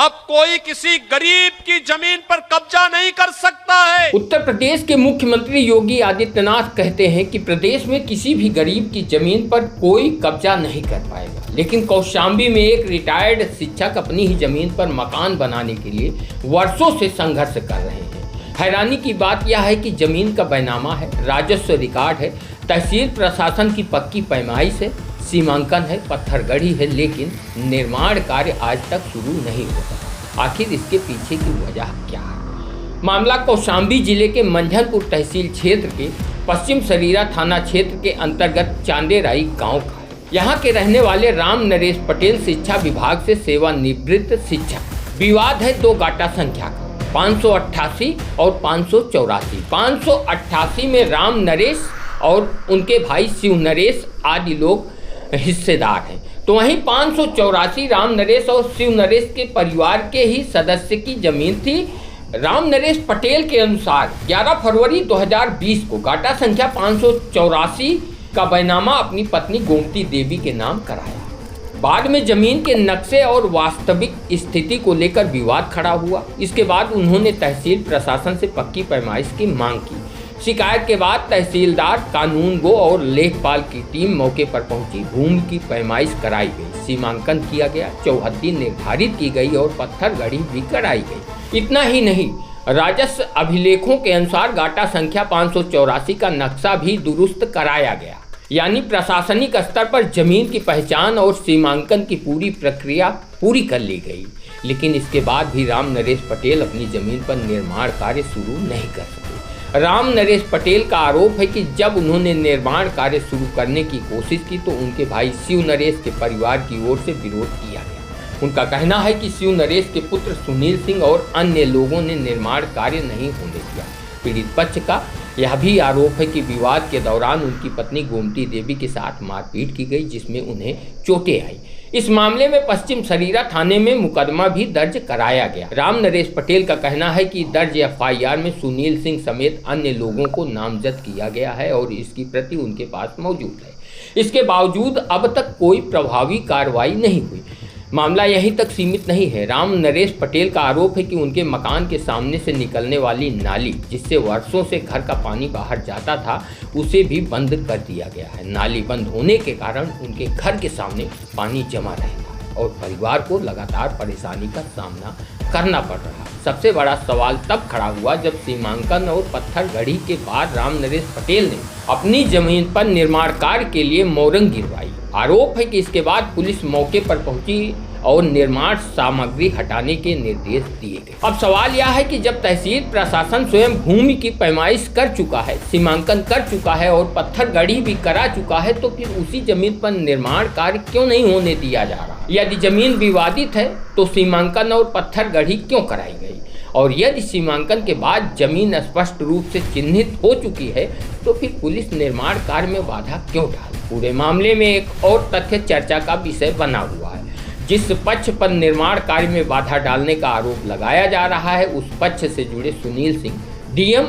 अब कोई किसी गरीब की जमीन पर कब्जा नहीं कर सकता है। उत्तर प्रदेश के मुख्यमंत्री योगी आदित्यनाथ कहते हैं कि प्रदेश में किसी भी गरीब की जमीन पर कोई कब्जा नहीं कर पाएगा, लेकिन कौशाम्बी में एक रिटायर्ड शिक्षक अपनी ही जमीन पर मकान बनाने के लिए वर्षों से संघर्ष कर रहे हैं। हैरानी की बात यह है कि जमीन का बैनामा है, राजस्व रिकॉर्ड है, तहसील प्रशासन की पक्की पैमाइश है, सीमांकन है, पत्थरगढ़ी है, लेकिन निर्माण कार्य आज तक शुरू नहीं होता। आखिर इसके पीछे की वजह क्या है? मामला कौशाम्बी जिले के मंझनपुर तहसील क्षेत्र के पश्चिम सरीरा थाना क्षेत्र के अंतर्गत चांदेराई गांव का है। यहाँ के रहने वाले राम नरेश पटेल शिक्षा विभाग से सेवानिवृत्त शिक्षक। विवाद है दो गाटा संख्या का, 588 और 584। 588 में राम नरेश और उनके भाई शिव नरेश आदि लोग हिस्सेदार हैं, तो वहीं 584 राम नरेश और शिव नरेश के परिवार के ही सदस्य की जमीन थी। राम नरेश पटेल के अनुसार 11 फरवरी 2020 को गाटा संख्या 584 का बैनामा अपनी पत्नी गोमती देवी के नाम कराया। बाद में जमीन के नक्शे और वास्तविक स्थिति को लेकर विवाद खड़ा हुआ। इसके बाद उन्होंने तहसील प्रशासन से पक्की पैमाइश की मांग की। शिकायत के बाद तहसीलदार, कानूनगो और लेखपाल की टीम मौके पर पहुंची। भूमि की पैमाइश कराई गई, सीमांकन किया गया, चौहद्दी निर्धारित की गई और पत्थरगढ़ी भी कराई गई। इतना ही नहीं, राजस्व अभिलेखों के अनुसार गाटा संख्या 584 का नक्शा भी दुरुस्त कराया गया। यानी प्रशासनिक स्तर पर जमीन की पहचान और सीमांकन की पूरी प्रक्रिया पूरी कर ली गई। लेकिन इसके बाद भी राम नरेश पटेल अपनी जमीन पर निर्माण कार्य शुरू नहीं कर सके। राम नरेश पटेल का आरोप है कि जब उन्होंने निर्माण कार्य शुरू करने की कोशिश की तो उनके भाई शिव नरेश के परिवार की ओर से विरोध किया गया। उनका कहना है कि शिव नरेश के पुत्र सुनील सिंह और अन्य लोगों ने निर्माण कार्य नहीं होने दिया। पीड़ित पक्ष का यह भी आरोप है कि विवाद के दौरान उनकी पत्नी गोमती देवी के साथ मारपीट की गई, जिसमें उन्हें चोटें आई। इस मामले में पश्चिम सरीरा थाने में मुकदमा भी दर्ज कराया गया। राम नरेश पटेल का कहना है कि दर्ज एफआईआर में सुनील सिंह समेत अन्य लोगों को नामजद किया गया है और इसकी प्रति उनके पास मौजूद है। इसके बावजूद अब तक कोई प्रभावी कार्रवाई नहीं हुई। मामला यहीं तक सीमित नहीं है। राम नरेश पटेल का आरोप है कि उनके मकान के सामने से निकलने वाली नाली, जिससे वर्षों से घर का पानी बाहर जाता था, उसे भी बंद कर दिया गया है। नाली बंद होने के कारण उनके घर के सामने पानी जमा रहता है और परिवार को लगातार परेशानी का सामना करना पड़ रहा है। सबसे बड़ा सवाल तब खड़ा हुआ जब सीमांकन और पत्थरगढ़ी के बाद राम नरेश पटेल ने अपनी जमीन पर निर्माण कार्य के लिए मोरंग गिरवाई। आरोप है कि इसके बाद पुलिस मौके पर पहुंची और निर्माण सामग्री हटाने के निर्देश दिए गए। अब सवाल यह है कि जब तहसील प्रशासन स्वयं भूमि की पैमाइश कर चुका है, सीमांकन कर चुका है और पत्थरगढ़ी भी करा चुका है, तो फिर उसी जमीन पर निर्माण कार्य क्यों नहीं होने दिया जा रहा? यदि जमीन विवादित है तो सीमांकन और पत्थरगढ़ी क्यों कराई गई? और यदि सीमांकन के बाद जमीन स्पष्ट रूप से चिन्हित हो चुकी है तो फिर पुलिस निर्माण कार्य में बाधा क्यों डाली? पूरे मामले में एक और तथ्य चर्चा का विषय बना हुआ है। जिस पक्ष पर निर्माण कार्य में बाधा डालने का आरोप लगाया जा रहा है, उस पक्ष से जुड़े सुनील सिंह डीएम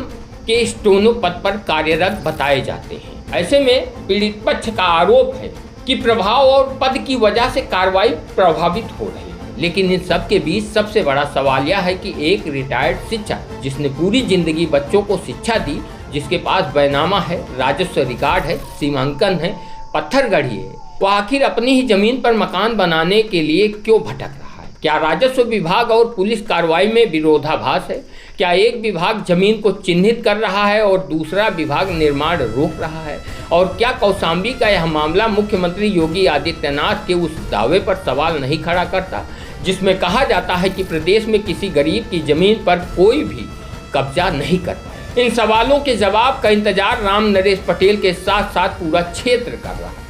के स्टोनो पद पर कार्यरत बताए जाते हैं। ऐसे में पीड़ित पक्ष का आरोप है कि प्रभाव और पद की वजह से कार्रवाई प्रभावित हो रही है। लेकिन इन सब के बीच सबसे बड़ा सवाल यह है कि एक रिटायर्ड शिक्षक जिसने पूरी जिंदगी बच्चों को शिक्षा दी, जिसके पास बैनामा है, राजस्व रिकॉर्ड है, सीमांकन है, पत्थरगढ़ी है, वो आखिर अपनी ही जमीन पर मकान बनाने के लिए क्यों भटक रहा है? क्या राजस्व विभाग और पुलिस कार्रवाई में विरोधाभास है? क्या एक विभाग जमीन को चिन्हित कर रहा है और दूसरा विभाग निर्माण रोक रहा है? और क्या कौशाम्बी का यह मामला मुख्यमंत्री योगी आदित्यनाथ के उस दावे पर सवाल नहीं खड़ा करता जिसमें कहा जाता है कि प्रदेश में किसी गरीब की जमीन पर कोई भी कब्जा नहीं कर पाए? इन सवालों के जवाब का इंतजार राम नरेश पटेल के साथ साथ पूरा क्षेत्र कर रहा है।